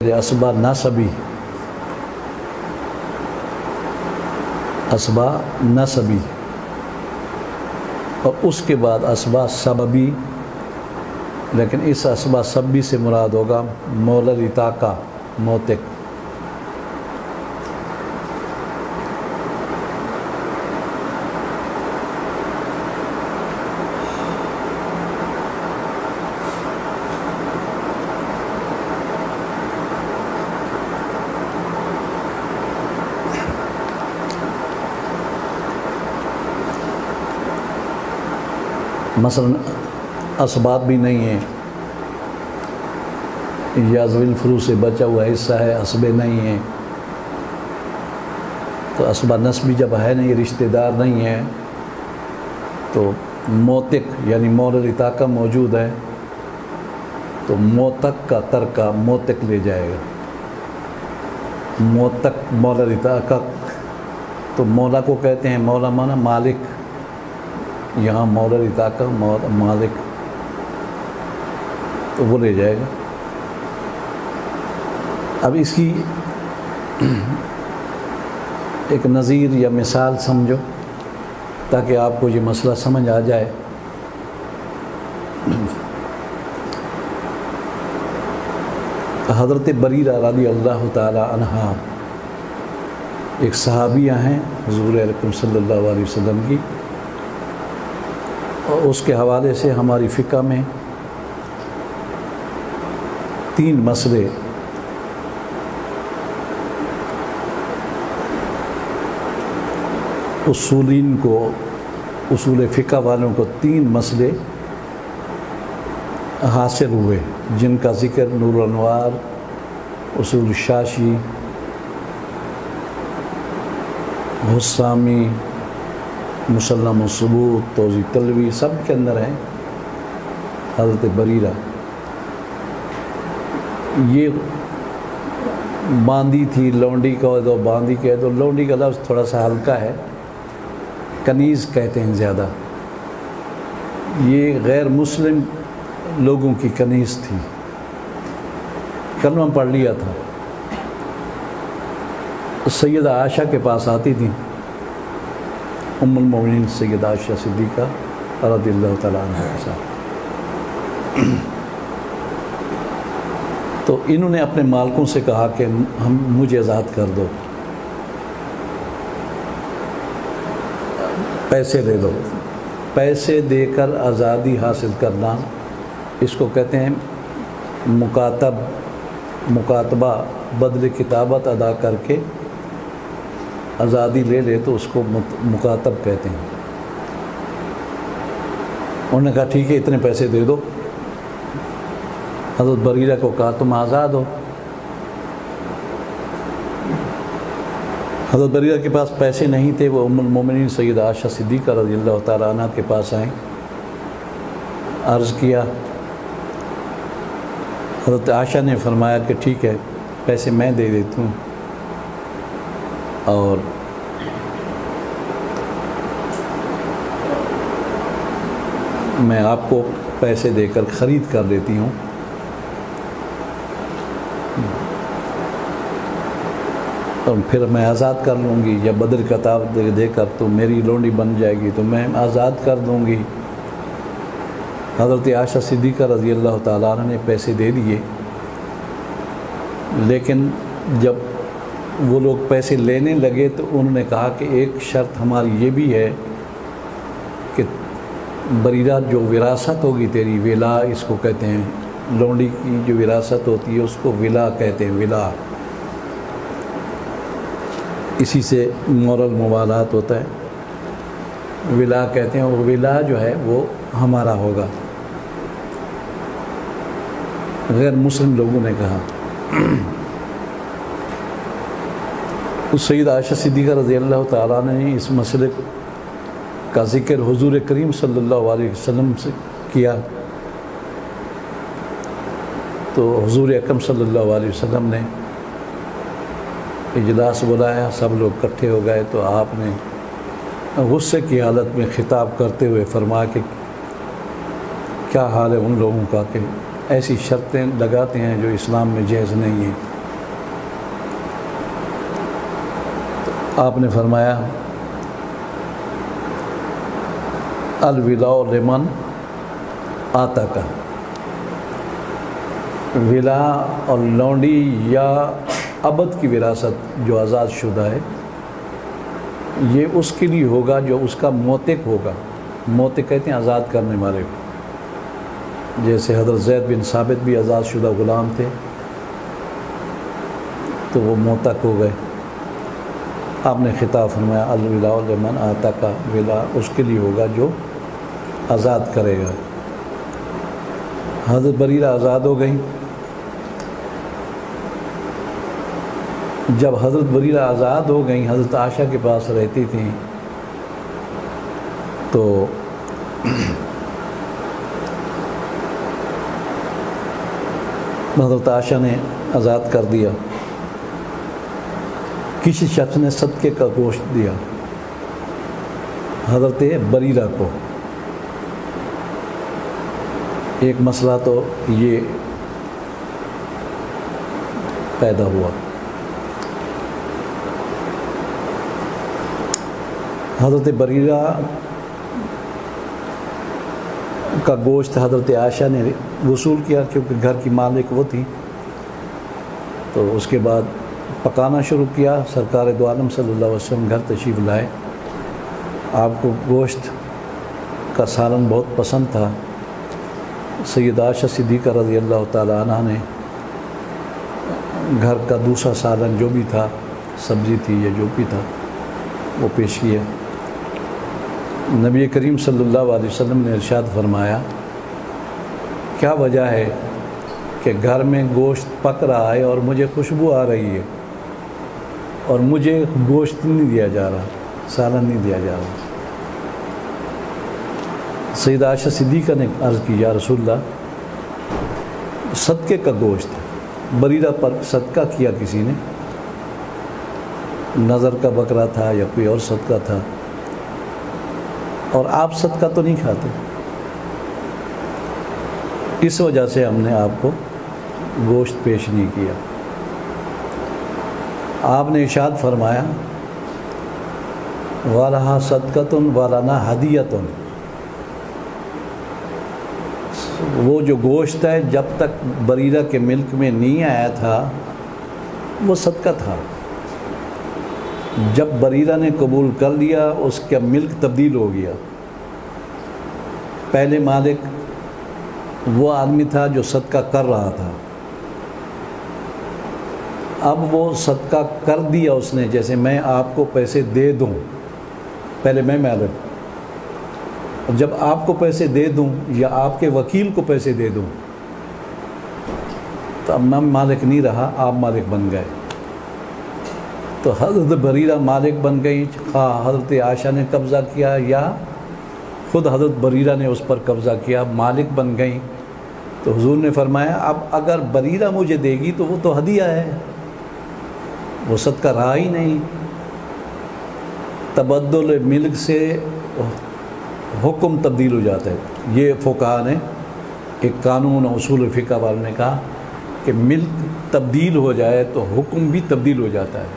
اسبا نسبی اور اس کے بعد اسبا سببی، لیکن اس اسبا سببی سے مراد ہوگا مولا لطاقہ موتق۔ مثلا اسباب بھی نہیں ہیں، یا ذوی الفروض سے بچا ہوا حصہ ہے، اسبے نہیں ہیں، تو اسبا نسبی جب ہے نہیں، رشتہ دار نہیں ہیں، تو موتق یعنی مولا لطاقہ موجود ہے، تو موتق کا ترکہ موتق لے جائے گا۔ موتق مولا لطاقہ، تو مولا کو کہتے ہیں، مولا مانا مالک، یہاں مولا لطاقہ مالک، تو وہ لے جائے گا۔ اب اس کی ایک نظیر یا مثال سمجھو تاکہ آپ کو یہ مسئلہ سمجھ آ جائے۔ حضرت بریرہ رضی اللہ تعالی عنہا ایک صحابیہ ہیں حضور اکرم صلی اللہ علیہ وسلم کی، اور اس کے حوالے سے ہماری فقہ میں 3 مسئلے اصولین کو، اصول فقہ والوں کو 3 مسئلے حاصل ہوئے، جن کا ذکر نور الانوار، اصول شاشی، حسامی، مسلم الثبوت، توضیح تلوی، سب کے اندر ہیں۔ حضرت بریرہ یہ باندی تھی، لونڈی کہہ دو، باندی کہہ دو، لونڈی کا لفظ تھوڑا سا ہلکا ہے، کنیز کہتے ہیں زیادہ، یہ غیر مسلم لوگوں کی کنیز تھی، کلمہ پڑھ لیا تھا، سیدہ عائشہ کے پاس آتی تھی، ام المومنین سیدہ عائشہ صدیقہ رضی اللہ تعالیٰ عنہ کے ساتھ۔ تو انہوں نے اپنے مالکوں سے کہا کہ مجھے آزاد کر دو، پیسے دے دو۔ پیسے دے کر آزادی حاصل کرنا، اس کو کہتے ہیں مکاتبہ، بدل کتابت ادا کر کے آزادی لے لے تو اس کو مکاتب کہتے ہیں۔ انہوں نے کہا ٹھیک ہے اتنے پیسے دے دو۔ حضرت بریرہ کو کہا تم آزاد ہو۔ حضرت بریرہ کے پاس پیسے نہیں تھے، وہ ام المومنین سیدہ عائشہ صدیقہ رضی اللہ تعالیٰ عنہ کے پاس آئیں، عرض کیا۔ حضرت عائشہ نے فرمایا کہ ٹھیک ہے پیسے میں دے دیتی ہوں، اور میں آپ کو پیسے دے کر خرید کر لیتی ہوں، اور پھر میں آزاد کر لوں گی، یا بدر کتاب دے کر تو میری لونڈی بن جائے گی تو میں آزاد کر دوں گی۔ حضرت عائشہ صدیقہ رضی اللہ تعالیٰ عنہ نے پیسے دے دیے، لیکن جب وہ لوگ پیسے لینے لگے تو انہوں نے کہا کہ ایک شرط ہماری یہ بھی ہے کہ بریرہ جو وراثت ہوگی تیری، ولا اس کو کہتے ہیں، لونڈی کی جو وراثت ہوتی ہے اس کو ولا کہتے ہیں، ولا، اسی سے مورل موالات ہوتا ہے، ولا کہتے ہیں، اور ولا جو ہے وہ ہمارا ہوگا۔ غیر مسلم لوگوں نے کہا۔ اس سیدہ عائشہ صدیقہ رضی اللہ تعالیٰ نے اس مسئلے کا ذکر حضور کریم صلی اللہ علیہ وسلم سے کیا، تو حضور اکرم صلی اللہ علیہ وسلم نے اجلاس بلایا، سب لوگ اکٹھے ہو گئے، تو آپ نے غصے کی حالت میں خطاب کرتے ہوئے فرمایا کہ کیا حال ہے ان لوگوں کا کہ ایسی شرطیں لگاتے ہیں جو اسلام میں جائز نہیں ہیں۔ تو آپ نے فرمایا الولاء لمن آتاکا، ولا اور لونڈی یا عبد کی وراثت جو آزاد شدہ ہے، یہ اس کے لیے ہوگا جو اس کا موتق ہوگا۔ موتق کہتے ہیں آزاد کرنے والے کو، جیسے حضرت زید بن ثابت بھی آزاد شدہ غلام تھے تو وہ موتق ہو گئے۔ آپ نے خطاب فرمایا الولاء لمن آتاکا، ولا اس کے لیے ہوگا جو آزاد کرے گا۔ حضرت بریرہ آزاد ہو گئی۔ جب حضرت بریرہ آزاد ہو گئیں، حضرت عائشہ کے پاس رہتی تھیں، تو حضرت عائشہ نے آزاد کر دیا۔ کسی شخص نے صدقے کا گوشت دیا حضرت بریرہ کو۔ ایک مسئلہ تو یہ پیدا ہوا، حضرت بریرہ کا گوشت حضرت عائشہ نے وصول کیا، کیونکہ گھر کی مالک وہ تھی، تو اس کے بعد پکانا شروع کیا۔ سرکار دو عالم صلی اللہ علیہ وسلم گھر تشریف لائے۔ آپ کو گوشت کا سالن بہت پسند تھا۔ سیدہ عائشہ صدیقہ رضی اللہ تعالی عنہ نے گھر کا دوسرا سالن جو بھی تھا، سبزی تھی یا جو بھی تھا، وہ پیش کیا۔ نبی کریم صلی اللہ علیہ وسلم نے ارشاد فرمایا کیا وجہ ہے کہ گھر میں گوشت پک رہا ہے اور مجھے خوشبو آ رہی ہے اور مجھے گوشت نہیں دیا جا رہا، سالن نہیں دیا جا رہا؟ سیدہ عائشہ صدیقہ نے عرض کی یا رسول اللہ، صدقے کا گوشت ہے، بریرہ پر صدقہ کیا کسی نے، نظر کا بکرا تھا یا کوئی اور صدقہ تھا، اور آپ صدقہ تو نہیں کھاتے، اس وجہ سے ہم نے آپ کو گوشت پیش نہیں کیا۔ آپ نے ارشاد فرمایا وَلَهَا صَدْقَةٌ وَلَنَا هَدِيَّةٌ، وہ جو گوشت ہے جب تک بریرہ کے ملک میں نہیں آیا تھا وہ صدقہ تھا، جب بریرہ نے قبول کر لیا اس کا ملک تبدیل ہو گیا۔ پہلے مالک وہ آدمی تھا جو صدقہ کر رہا تھا، اب وہ صدقہ کر دیا اس نے، جیسے میں آپ کو پیسے دے دوں، پہلے میں مالک، جب آپ کو پیسے دے دوں یا آپ کے وکیل کو پیسے دے دوں تو اب میں مالک نہیں رہا، آپ مالک بن گئے۔ تو حضرت بریرہ مالک بن گئی، خواہ حضرت عائشہ نے قبضہ کیا یا خود حضرت بریرہ نے اس پر قبضہ کیا، مالک بن گئیں۔ تو حضور نے فرمایا اب اگر بریرہ مجھے دے گی تو وہ تو ہدیہ ہے، وہ صدقہ رہا ہی نہیں۔ تبدل ملک سے حکم تبدیل ہو جاتا ہے۔ یہ فقہاء نے ایک قانون اصول فقہ والوں نے کہا کہ ملک تبدیل ہو جائے تو حکم بھی تبدیل ہو جاتا ہے۔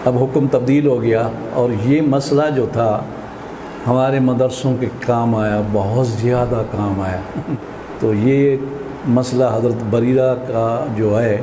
اب حکم تبدیل ہو گیا اور یہ مسئلہ جو تھا ہمارے مدرسوں کے کام آیا، بہت زیادہ کام آیا۔ تو یہ مسئلہ حضرت بریرہ کا جو ہے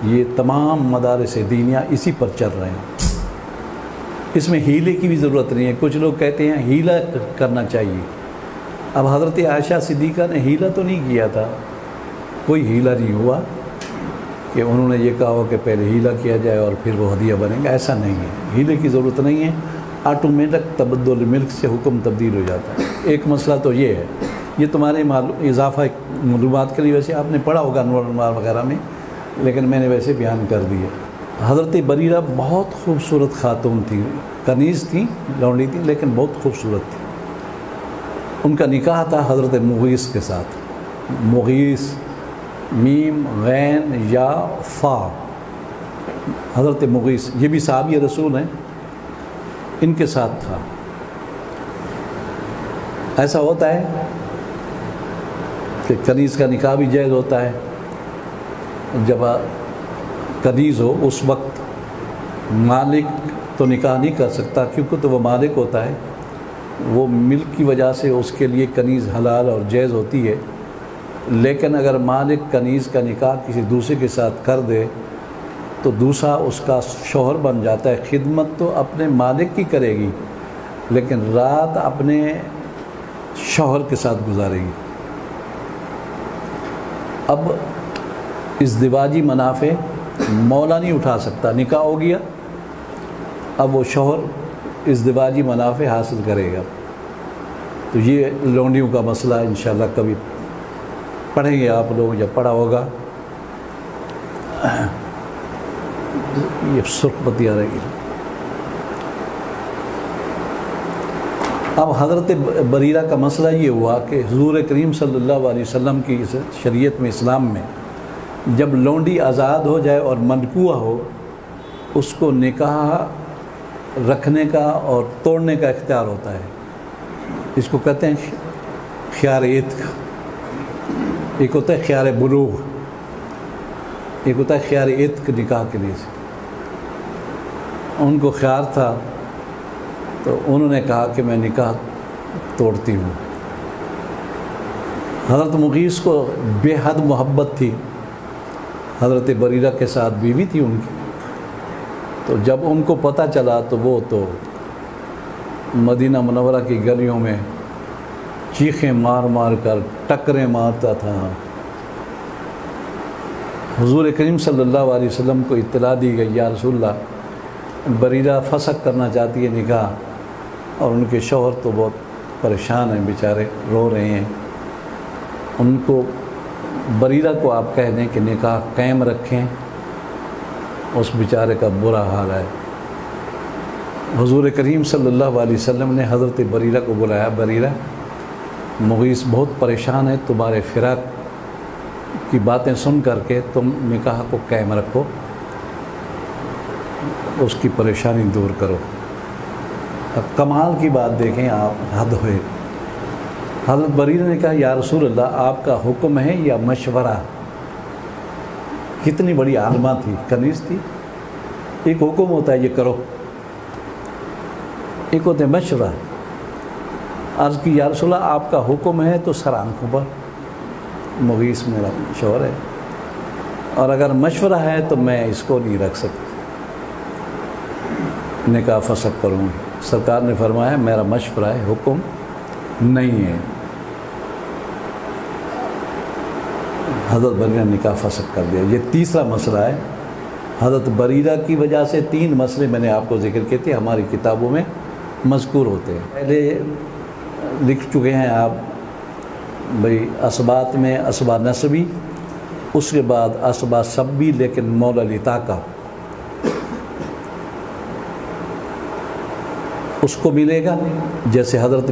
یہ تمام مدارس دینیہ اسی پر چل رہے ہیں، اس میں ہیلے کی بھی ضرورت نہیں ہے۔ کچھ لوگ کہتے ہیں ہیلہ کرنا چاہیے، اب حضرت عائشہ صدیقہ نے ہیلہ تو نہیں کیا تھا، کوئی ہیلہ نہیں ہوا کہ انہوں نے یہ کہا ہو کہ پہلے ہیلہ کیا جائے اور پھر وہ ہدیہ بنے گا، ایسا نہیں ہے، ہیلے کی ضرورت نہیں ہے، آٹومیٹک تبدل ملک سے حکم تبدیل ہو جاتا ہے۔ ایک مسئلہ تو یہ ہے، یہ تمہارے اضافہ معلومات کے لیے، ویسے آپ نے پڑھا ہوگا انوار الانوار وغیرہ میں، لیکن میں نے ویسے بیان کر دیا۔ حضرت بریرہ بہت خوبصورت خاتون تھی، کنیز تھی، لونڈی تھی، لیکن بہت خوبصورت تھی۔ ان کا نکاح تھا حضرت مغیث کے ساتھ، مغیث میم غین یا فا، حضرت مغیث یہ بھی صحابی رسول ہیں، ان کے ساتھ تھا۔ ایسا ہوتا ہے کہ کنیز کا نکاح بھی جائز ہوتا ہے. جب کنیز ہو اس وقت مالک تو نکاح نہیں کر سکتا کیونکہ تو وہ مالک ہوتا ہے, وہ ملک کی وجہ سے اس کے لیے کنیز حلال اور جائز ہوتی ہے. لیکن اگر مالک کنیز کا نکاح کسی دوسرے کے ساتھ کر دے تو دوسرا اس کا شوہر بن جاتا ہے. خدمت تو اپنے مالک کی کرے گی لیکن رات اپنے شوہر کے ساتھ گزارے گی. اب ازدواجی منافع مولا نہیں اٹھا سکتا, نکاح ہو گیا, اب وہ شوہر ازدواجی منافع حاصل کرے گا. تو یہ لونڈیوں کا مسئلہ انشاءاللہ کبھی پڑھیں گے آپ لوگ, جب پڑھا ہوگا. یہ سرخ بتی آ رہی ہے. اب حضرت بریرہ کا مسئلہ یہ ہوا کہ حضور کریم صلی اللہ علیہ وسلم کی شریعت میں, اسلام میں, جب لونڈی آزاد ہو جائے اور منقوع ہو, اس کو نکاح رکھنے کا اور توڑنے کا اختیار ہوتا ہے. اس کو کہتے ہیں خیار عتق. ایک ہوتا ہے خیار بلوغ, ایک ہوتا ہے خیار عتق نکاح کے لیے. ان کو خیار تھا تو انہوں نے کہا کہ میں نکاح توڑتی ہوں. حضرت مغیث کو بے حد محبت تھی حضرت بریرہ کے ساتھ, بیوی تھی ان کی. تو جب ان کو پتہ چلا تو وہ تو مدینہ منورہ کی گلیوں میں چیخیں مار مار کر ٹکریں مارتا تھا. حضور کریم صلی اللہ علیہ وسلم کو اطلاع دی گئی, یا رسول اللہ بریرہ فسخ کرنا چاہتی ہے نکاح, اور ان کے شوہر تو بہت پریشان ہیں بیچارے, رو رہے ہیں. ان کو بریرہ کو آپ کہہ دیں کہ نکاح قائم رکھیں, اس بیچارے کا برا حال ہے. حضور کریم صلی اللہ علیہ وسلم نے حضرت بریرہ کو بلایا, بریرہ مغیث بہت پریشان ہے, تمہارے فراق کی باتیں سن کر کے تم نکاح کو قائم رکھو, اس کی پریشانی دور کرو. اب کمال کی بات دیکھیں آپ, حد ہوئے. حضرت بریرہ نے کہا یا رسول اللہ آپ کا حکم ہے یا مشورہ. کتنی بڑی عالمہ تھی, کنیز تھی. ایک حکم ہوتا ہے یہ کرو, ایک ہوتا ہے مشورہ. عرض کی یا رسول اللہ آپ کا حکم ہے تو سر آنکھوں پر, مغیث میرا شوہر ہے, اور اگر مشورہ ہے تو میں اس کو نہیں رکھ سکتا, نکاح فسخ کروں گی. سرکار نے فرمایا میرا مشورہ ہے, حکم نہیں ہے. حضرت بریرہ نے نکاح فسخ کر دیا. یہ تیسرا مسئلہ ہے. حضرت بریرہ کی وجہ سے 3 مسئلے میں نے آپ کو ذکر کیے تھے, ہماری کتابوں میں مذکور ہوتے ہیں. پہلے لکھ چکے ہیں آپ بھئی اسبات میں اسبا نسبی, اس کے بعد اسبا سبی لیکن مولا لطاقہ اس کو ملے گا. جیسے حضرت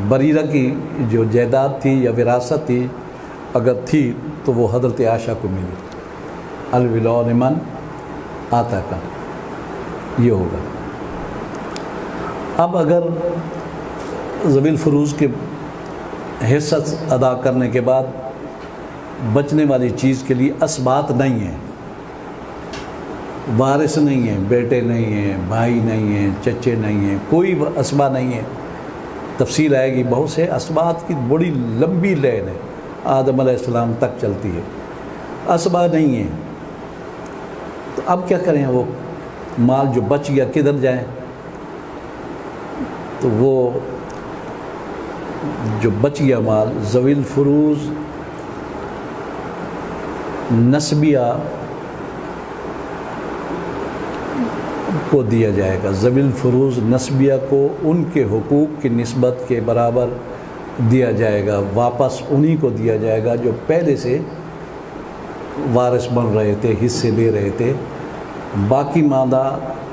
بریرہ کی جو جائیداد تھی یا وراثت تھی اگر تھی تو وہ حضرت عائشہ کو ملی. الولاء لمن آتاکا یہ ہوگا. اب اگر ذوی الفروض کے حصہ ادا کرنے کے بعد بچنے والی چیز کے لیے اسبات نہیں ہیں, وارث نہیں ہیں, بیٹے نہیں ہیں, بھائی نہیں ہیں, چچے نہیں ہیں, کوئی اسبا نہیں ہے. تفصیل آئے گی. بہت سے اسبات کی بڑی لمبی لین ہے, آدم علیہ السلام تک چلتی ہے. اسبا نہیں ہیں تو اب کیا کریں؟ وہ مال جو بچ گیا کدھر جائیں؟ تو وہ جو بچ گیا مال ذوی الفروض نسبیہ کو دیا جائے گا. ذوی الفروض نسبیہ کو ان کے حقوق کی نسبت کے برابر دیا جائے گا, واپس انہی کو دیا جائے گا جو پہلے سے وارث بن رہے تھے, حصے لے رہے تھے. باقی مادہ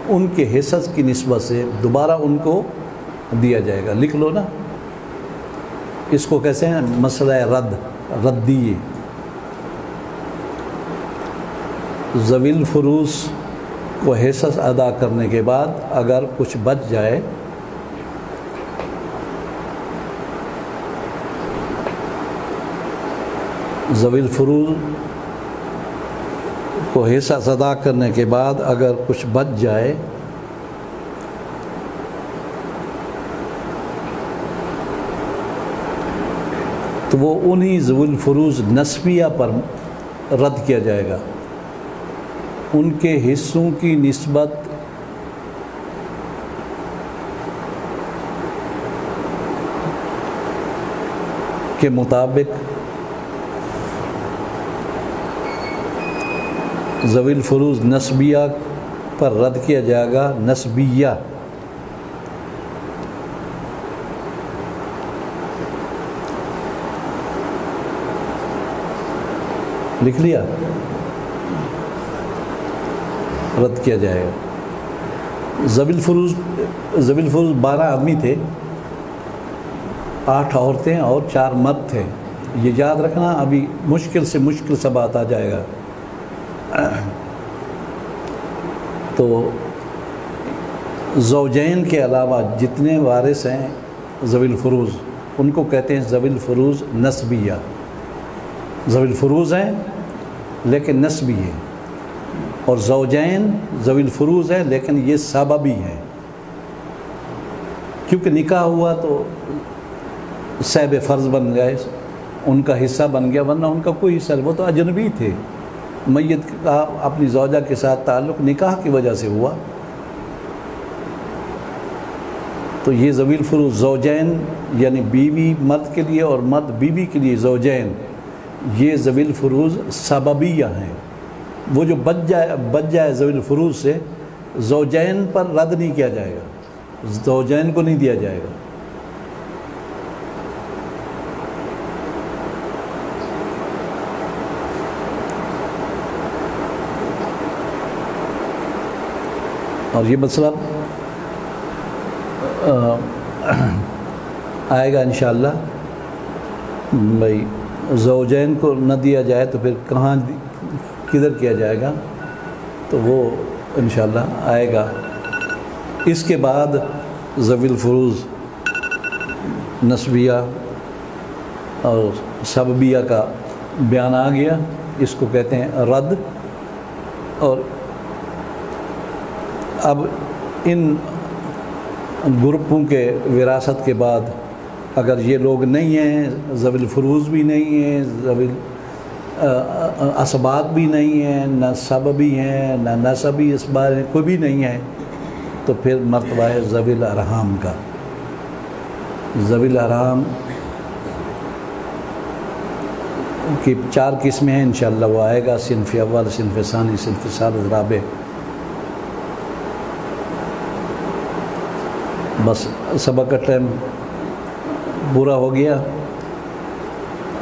ان کے حصص کی نسبت سے دوبارہ ان کو دیا جائے گا. لکھ لو نا, اس کو کیسے ہیں مسئلہ ردی. ذوی الفروض کو حصص ادا کرنے کے بعد اگر کچھ بچ جائے ذوی الفروض کو حصہ ادا کرنے کے بعد اگر کچھ بچ جائے تو وہ انہی ذوی الفروض نسبیہ پر رد کیا جائے گا. ان کے حصوں کی نسبت کے مطابق ذوی الفروض نسبیہ پر رد کیا جائے گا. نسبیہ لکھ لیا؟ رد کیا جائے گا. ذوی الفروض 12 آدمی تھے، 8 عورتیں اور 4 مرد تھے. یہ یاد رکھنا، ابھی مشکل سے مشکل سا بات آ جائے گا. تو زوجین کے علاوہ جتنے وارث ہیں ذوی الفروض، ان کو کہتے ہیں ذوی الفروض نسبیہ. ذوی الفروض ہیں لیکن نسبی ہیں، اور زوجین ذوی الفروض ہیں لیکن یہ سببی ہیں، کیونکہ نکاح ہوا تو صاحب فرض بن گئے، ان کا حصہ بن گیا، ورنہ ان کا کوئی حصہ نہیں. وہ تو اجنبی تھے. میت کا اپنی زوجہ کے ساتھ تعلق نکاح کی وجہ سے ہوا. تو یہ ذوی الفروض زوجین یعنی بیوی مرد کے لیے اور مرد بیوی کے لیے زوجین، یہ ذوی الفروض سببیہ ہیں. وہ جو بچ جائے ذوی الفروض سے، زوجین پر رد نہیں کیا جائے گا، زوجین کو نہیں دیا جائے گا. اور یہ مسئلہ آئے گا انشاءاللہ. بھائی زوجین کو نہ دیا جائے تو پھر کدھر کیا جائے گا، تو وہ انشاءاللہ آئے گا. اس کے بعد ذوی الفروض نسبیہ اور سببیہ کا بیان آ گیا. اس کو کہتے ہیں رد. اور اب ان گروپوں کے وراثت کے بعد اگر یہ لوگ نہیں ہیں، ذوی الفروض بھی نہیں ہیں، ذوی اسباط بھی نہیں ہیں، نہ سببی ہیں، نہ نسبی اسباط ہیں، کوئی بھی نہیں ہے، تو پھر مرتبہ ہے ذوی الارحام کا. ذوی الارحام کی 4 قسمیں ہیں، انشاءاللہ وہ آئے گا. صنف اول، صنف ثانی، صنف ثالث، رابع. بس سبق کا ٹائم پورا ہو گیا.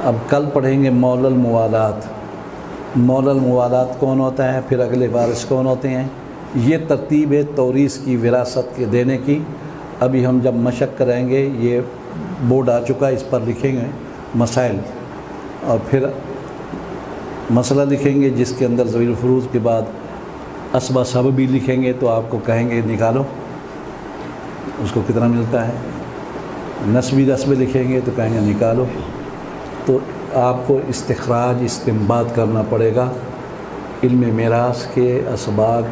اب کل پڑھیں گے مول الموالات. مول الموالات کون ہوتا ہے، پھر اگلے وارث کون ہوتے ہیں. یہ ترتیب ہے توریث کی، وراثت کے دینے کی. ابھی ہم جب مشق کریں گے، یہ بورڈ آ چکا ہے، اس پر لکھیں گے مسائل، اور پھر مسئلہ لکھیں گے جس کے اندر ذوی الفروض کے بعد اسبا سببی لکھیں گے. تو آپ کو کہیں گے نکالو اس کو کتنا ملتا ہے. نسبی رسبے لکھیں گے تو کہیں گے نکالو. تو آپ کو استخراج، استنباط کرنا پڑے گا. علم میراث کے اسباب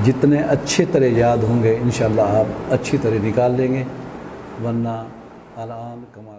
جتنے اچھے طرح یاد ہوں گے انشاءاللہ آپ اچھی طرح نکال لیں گے. ورنہ الان کما